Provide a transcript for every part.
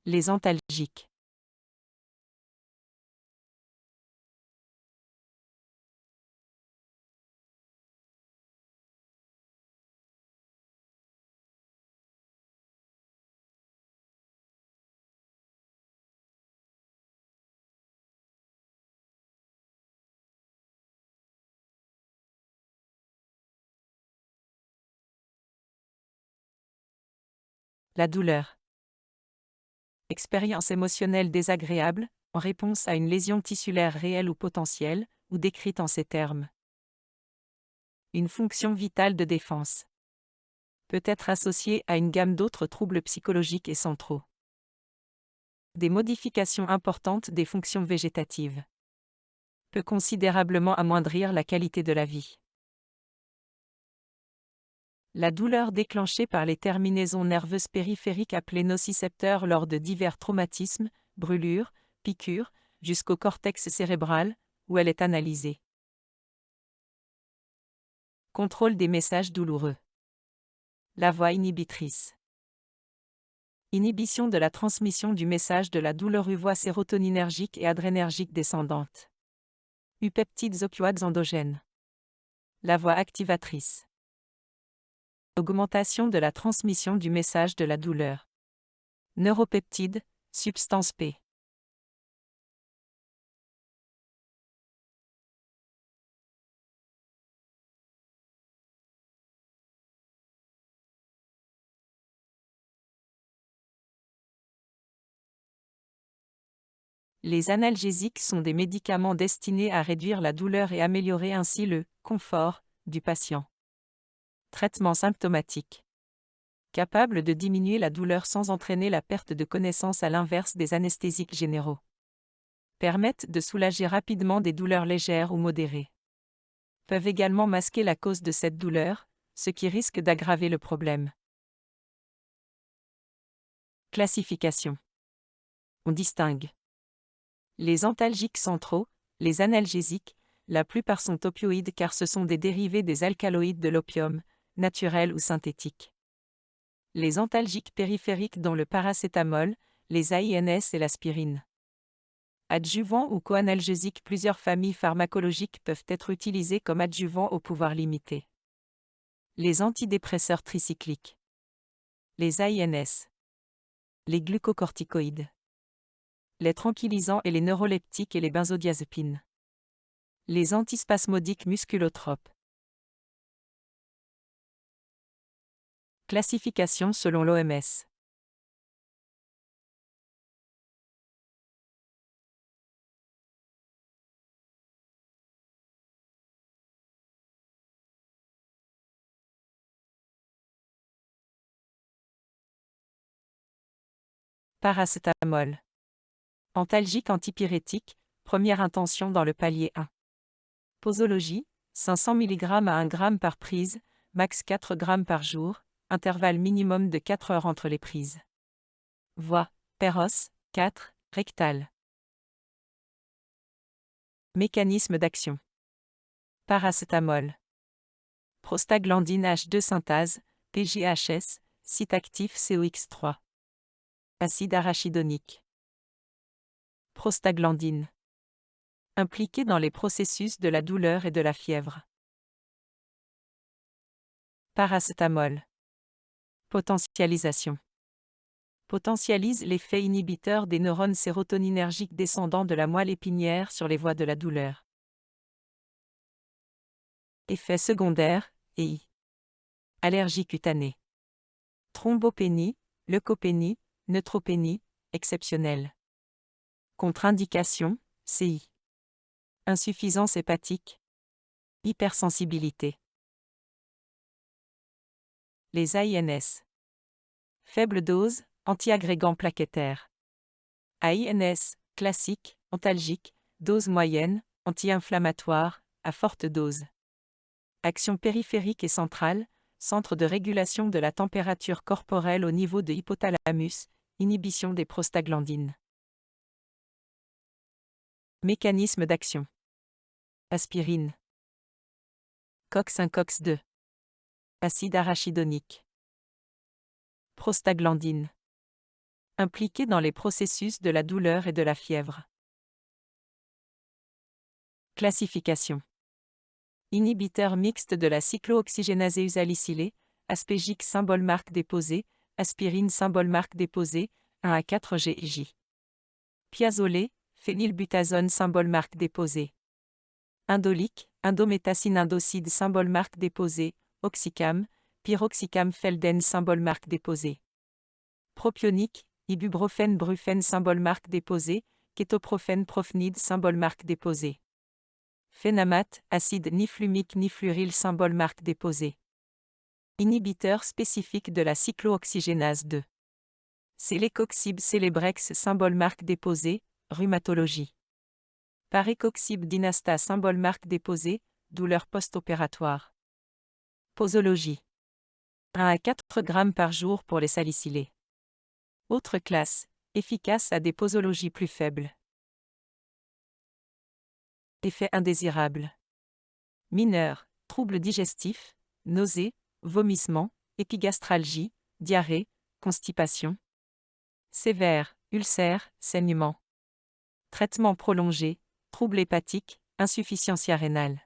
Les antalgiques. La douleur. Expérience émotionnelle désagréable, en réponse à une lésion tissulaire réelle ou potentielle, ou décrite en ces termes. Une fonction vitale de défense. Peut être associée à une gamme d'autres troubles psychologiques et centraux. Des modifications importantes des fonctions végétatives. Peut considérablement amoindrir la qualité de la vie. La douleur déclenchée par les terminaisons nerveuses périphériques appelées nocicepteurs lors de divers traumatismes, brûlures, piqûres, jusqu'au cortex cérébral, où elle est analysée. Contrôle des messages douloureux. La voie inhibitrice. Inhibition de la transmission du message de la douleur voie sérotoninergique et adrénergique descendante. Peptides opioïdes endogènes. La voie activatrice. Augmentation de la transmission du message de la douleur. Neuropeptides, substance P. Les analgésiques sont des médicaments destinés à réduire la douleur et améliorer ainsi le confort du patient. Traitement symptomatique. Capable de diminuer la douleur sans entraîner la perte de connaissance à l'inverse des anesthésiques généraux. Permettent de soulager rapidement des douleurs légères ou modérées. Peuvent également masquer la cause de cette douleur, ce qui risque d'aggraver le problème. Classification. On distingue les antalgiques centraux, les analgésiques, la plupart sont opioïdes car ce sont des dérivés des alcaloïdes de l'opium, naturels ou synthétiques. Les antalgiques périphériques dont le paracétamol, les AINS et l'aspirine. Adjuvants ou coanalgésiques. Plusieurs familles pharmacologiques peuvent être utilisées comme adjuvants au pouvoir limité. Les antidépresseurs tricycliques. Les AINS. Les glucocorticoïdes. Les tranquillisants et les neuroleptiques et les benzodiazépines. Les antispasmodiques musculotropes. Classification selon l'OMS. Paracétamol. Antalgique antipyrétique, première intention dans le palier 1. Posologie, 500 mg à 1 g par prise, max 4 g par jour, intervalle minimum de 4 heures entre les prises. Voie, Péros, 4, rectal. Mécanisme d'action. Paracétamol. Prostaglandine H2 synthase, PGHS, site actif COX3. Acide arachidonique. Prostaglandine. Impliquée dans les processus de la douleur et de la fièvre. Paracétamol. Potentialisation. Potentialise l'effet inhibiteur des neurones sérotoninergiques descendants de la moelle épinière sur les voies de la douleur. Effets secondaires, EI. Allergie cutanée. Thrombopénie, leucopénie, neutropénie, exceptionnelle. Contre-indication, CI. Insuffisance hépatique. Hypersensibilité. Les AINS. Faible dose, antiagrégant plaquettaire. AINS, classique, antalgique, dose moyenne, anti-inflammatoire, à forte dose. Action périphérique et centrale, centre de régulation de la température corporelle au niveau de hypothalamus, inhibition des prostaglandines. Mécanisme d'action. Aspirine. COX1 COX2. Acide arachidonique. Prostaglandine. Impliqué dans les processus de la douleur et de la fièvre. Classification. Inhibiteur mixte de la cyclooxygénase usalicylée, aspégique symbole marque déposée, aspirine symbole marque déposée, 1 à 4 GJ. Piazolé, phénylbutazone symbole marque déposée. Indolique, indométhacine indocide symbole marque déposée, oxycam, pyroxycam felden symbole marque déposée. Propionique, ibuprofène brufène symbole marque déposée, kétoprophène profnide symbole marque déposée. Phénamate, acide ni flumique ni fluoryle symbole marque déposée. Inhibiteur spécifique de la cyclooxygénase 2. Celecoxib Celebrex symbole marque déposée, rhumatologie. Parecoxib Dynasta symbole marque déposée, douleur post-opératoire. Posologie. 1 à 4 grammes par jour pour les salicylés. Autre classe, efficace à des posologies plus faibles. Effet indésirable. Mineur, troubles digestifs, nausées, vomissements, épigastralgie, diarrhée, constipation. Sévère, ulcère, saignement. Traitement prolongé, troubles hépatiques, insuffisance rénale.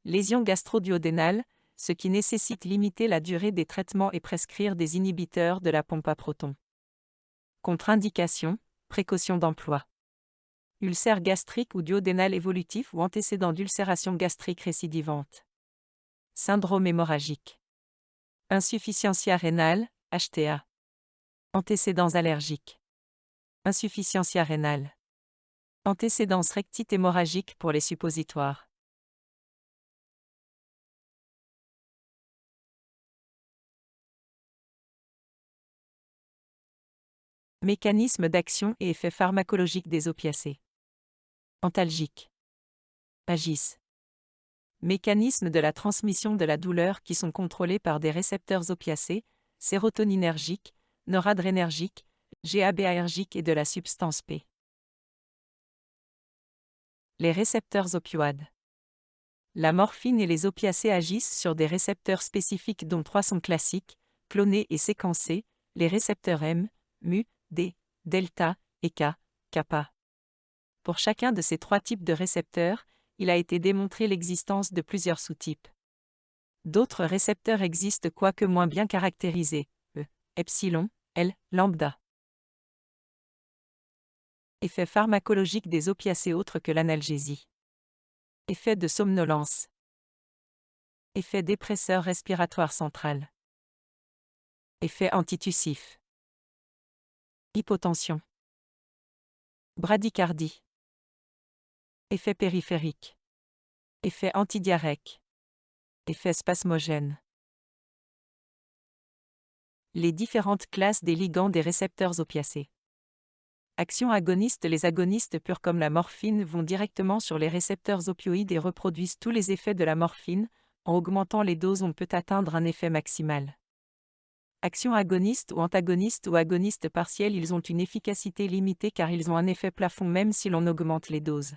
Lésions gastro-duodénales, ce qui nécessite limiter la durée des traitements et prescrire des inhibiteurs de la pompe à protons. Contre-indication, précaution d'emploi. Ulcère gastrique ou duodénal évolutif ou antécédent d'ulcération gastrique récidivante. Syndrome hémorragique. Insuffisance rénale, HTA. Antécédents allergiques. Insuffisance rénale. Antécédence rectite hémorragique pour les suppositoires. Mécanisme d'action et effet pharmacologique des opiacés. Antalgiques. Agissent. Mécanismes de la transmission de la douleur qui sont contrôlés par des récepteurs opiacés, sérotoninergiques, noradrénergiques, GABAergiques et de la substance P. Les récepteurs opioïdes. La morphine et les opiacés agissent sur des récepteurs spécifiques dont 3 sont classiques, clonés et séquencés, les récepteurs M, mu, D, delta et K, kappa. Pour chacun de ces 3 types de récepteurs, il a été démontré l'existence de plusieurs sous-types. D'autres récepteurs existent quoique moins bien caractérisés, E, epsilon, L, lambda. Effet pharmacologique des opiacés autres que l'analgésie. Effet de somnolence. Effet dépresseur respiratoire central. Effet antitussif. Hypotension. Bradycardie. Effet périphérique. Effet antidiarrhéique. Effet spasmogène. Les différentes classes des ligands des récepteurs opiacés. Action agoniste. Les agonistes purs comme la morphine vont directement sur les récepteurs opioïdes et reproduisent tous les effets de la morphine. En augmentant les doses, on peut atteindre un effet maximal. Action agoniste ou antagoniste ou agoniste partiel, ils ont une efficacité limitée car ils ont un effet plafond même si l'on augmente les doses.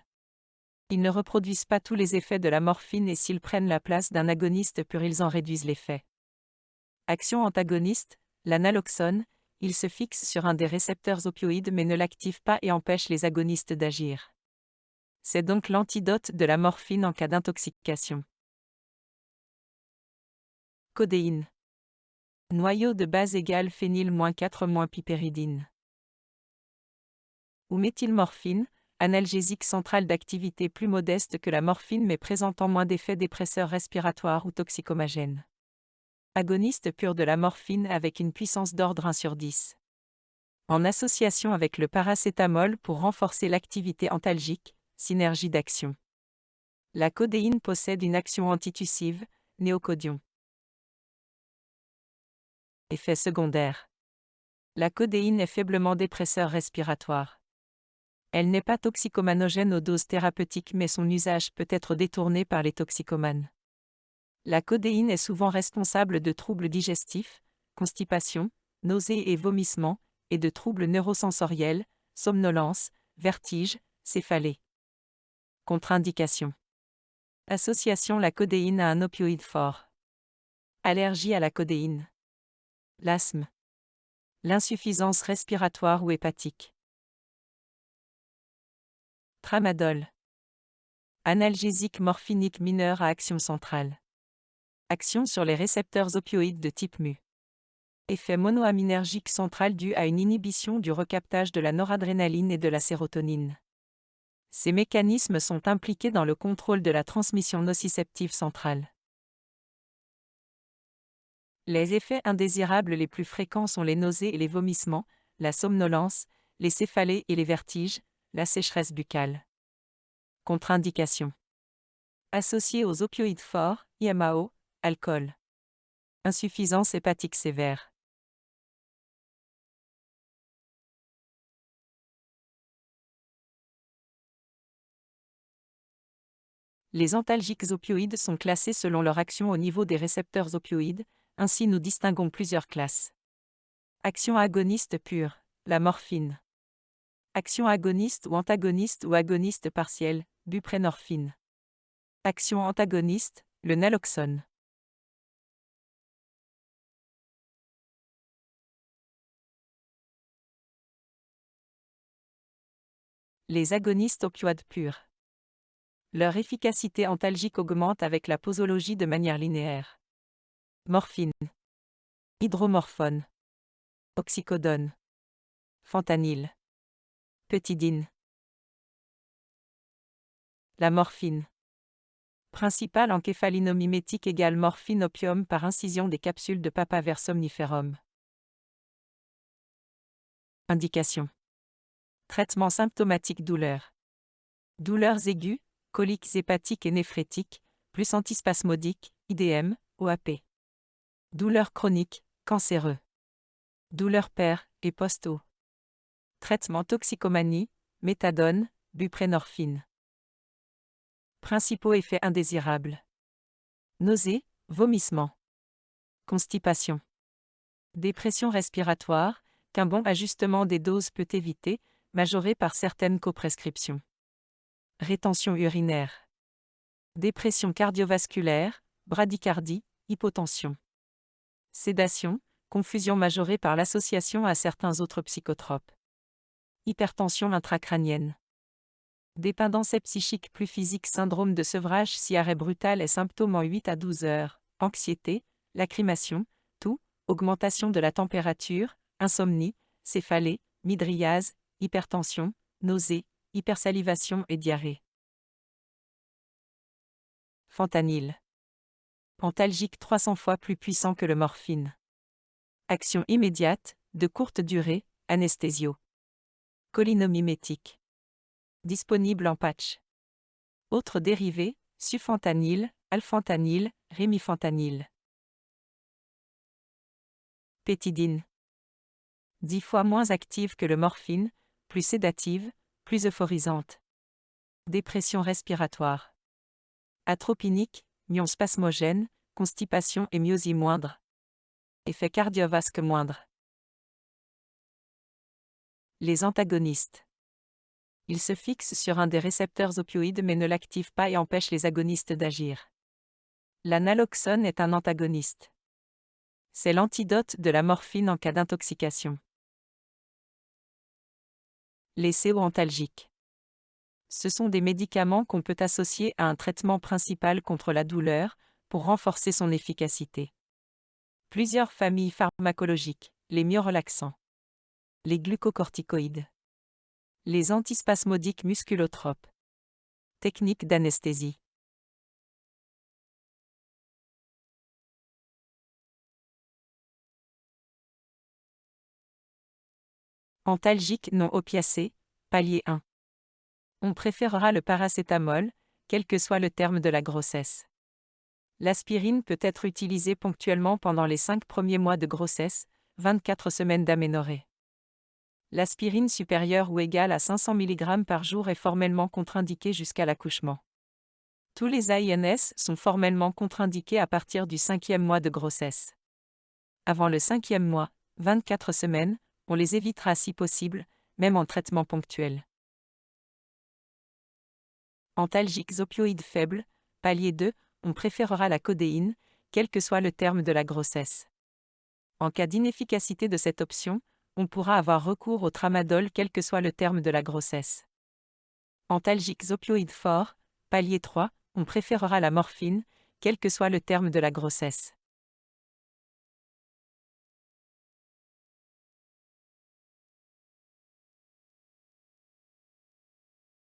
Ils ne reproduisent pas tous les effets de la morphine et s'ils prennent la place d'un agoniste pur, ils en réduisent l'effet. Action antagoniste, la naloxone, il se fixe sur un des récepteurs opioïdes mais ne l'active pas et empêche les agonistes d'agir. C'est donc l'antidote de la morphine en cas d'intoxication. Codéine. Noyau de base égal phényl-4-piperidine. Ou méthylmorphine, analgésique central d'activité plus modeste que la morphine mais présentant moins d'effets dépresseurs respiratoires ou toxicomagènes. Agoniste pur de la morphine avec une puissance d'ordre 1 sur 10. En association avec le paracétamol pour renforcer l'activité antalgique, synergie d'action. La codéine possède une action antitussive, néocodion. Effet secondaire. La codéine est faiblement dépresseur respiratoire. Elle n'est pas toxicomanogène aux doses thérapeutiques mais son usage peut être détourné par les toxicomanes. La codéine est souvent responsable de troubles digestifs, constipation, nausées et vomissements, et de troubles neurosensoriels, somnolence, vertige, céphalée. Contre-indication. Association la codéine à un opioïde fort. Allergie à la codéine. L'asthme. l'insuffisance respiratoire ou hépatique. Tramadol. Analgésique morphinique mineur à action centrale. Action sur les récepteurs opioïdes de type mu. Effet monoaminergique central dû à une inhibition du recaptage de la noradrénaline et de la sérotonine. Ces mécanismes sont impliqués dans le contrôle de la transmission nociceptive centrale. Les effets indésirables les plus fréquents sont les nausées et les vomissements, la somnolence, les céphalées et les vertiges, la sécheresse buccale. Contre-indications. Associé aux opioïdes forts, IMAO, alcool. Insuffisance hépatique sévère. Les antalgiques opioïdes sont classés selon leur action au niveau des récepteurs opioïdes, ainsi nous distinguons plusieurs classes. Action agoniste pure, la morphine. Action agoniste ou agoniste partielle, buprénorphine. Action antagoniste, le naloxone. Les agonistes opioïdes purs. Leur efficacité antalgique augmente avec la posologie de manière linéaire. Morphine. Hydromorphone. Oxycodone. Fentanyl. Pétidine. La morphine. Principale encéphalinomimétique égale morphine-opium par incision des capsules de papaver somniferum. Indication. Traitement symptomatique douleur. Douleurs aiguës, coliques hépatiques et néphrétiques, plus antispasmodiques, IDM, OAP. Douleurs chroniques, cancéreux. Douleurs per et post-O. Traitement toxicomanie, méthadone, buprénorphine. Principaux effets indésirables. Nausées, vomissements. Constipation. Dépression respiratoire, qu'un bon ajustement des doses peut éviter, majoré par certaines coprescriptions. Rétention urinaire. Dépression cardiovasculaire, bradycardie, hypotension. Sédation, confusion majorée par l'association à certains autres psychotropes. Hypertension intracrânienne. Dépendance psychique plus physique, syndrome de sevrage si arrêt brutal et symptômes en 8 à 12 heures, anxiété, lacrymation, toux, augmentation de la température, insomnie, céphalée, mydriase, hypertension, nausées, hypersalivation et diarrhée. Fentanyl. Antalgique 300 fois plus puissant que le morphine. Action immédiate, de courte durée, anesthésio. Cholinomimétique. Disponible en patch. Autres dérivés, sufentanil, alfentanil, rémifentanil. Pétidine. 10 fois moins active que le morphine, plus sédative, plus euphorisante. Dépression respiratoire. Atropinique, myons spasmogène, constipation et myosie moindre. Effet cardiovasque moindre. Les antagonistes. Ils se fixent sur un des récepteurs opioïdes mais ne l'activent pas et empêchent les agonistes d'agir. La naloxone est un antagoniste. C'est l'antidote de la morphine en cas d'intoxication. Les CO-antalgiques. Ce sont des médicaments qu'on peut associer à un traitement principal contre la douleur, pour renforcer son efficacité. Plusieurs familles pharmacologiques, les myorelaxants. Les glucocorticoïdes. Les antispasmodiques musculotropes. Technique d'anesthésie. Antalgique non opiacé, palier 1. On préférera le paracétamol, quel que soit le terme de la grossesse. L'aspirine peut être utilisée ponctuellement pendant les 5 premiers mois de grossesse, 24 semaines d'aménorrhée. L'aspirine supérieure ou égale à 500 mg par jour est formellement contre-indiquée jusqu'à l'accouchement. Tous les AINS sont formellement contre-indiqués à partir du 5e mois de grossesse. Avant le 5e mois, 24 semaines, on les évitera si possible, même en traitement ponctuel. Antalgiques opioïdes faibles, palier 2, on préférera la codéine, quel que soit le terme de la grossesse. En cas d'inefficacité de cette option, on pourra avoir recours au tramadol quel que soit le terme de la grossesse. Antalgiques opioïdes forts, palier 3, on préférera la morphine, quel que soit le terme de la grossesse.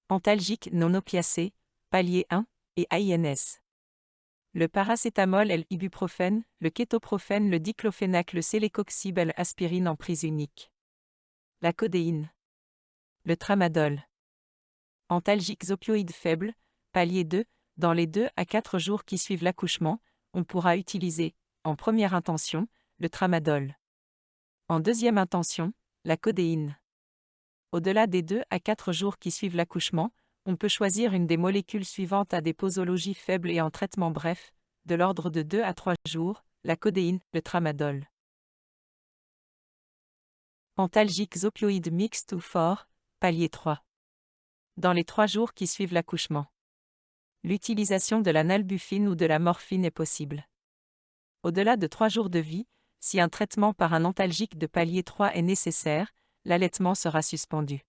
Antalgiques non opiacés, palier 1, et AINS. Le paracétamol et l'ibuprofène, le kétoprophène, le diclofénac, le célécoxib et l'aspirine en prise unique. La codéine. Le tramadol. Antalgiques opioïdes faibles, palier 2, dans les 2 à 4 jours qui suivent l'accouchement, on pourra utiliser, en première intention, le tramadol. En deuxième intention, la codéine. Au-delà des 2 à 4 jours qui suivent l'accouchement, on peut choisir une des molécules suivantes à des posologies faibles et en traitement bref, de l'ordre de 2 à 3 jours, la codéine, le tramadol. Antalgiques opioïdes mixtes ou forts, palier 3. Dans les 3 jours qui suivent l'accouchement. L'utilisation de la nalbuphine ou de la morphine est possible. Au-delà de 3 jours de vie, si un traitement par un antalgique de palier 3 est nécessaire, l'allaitement sera suspendu.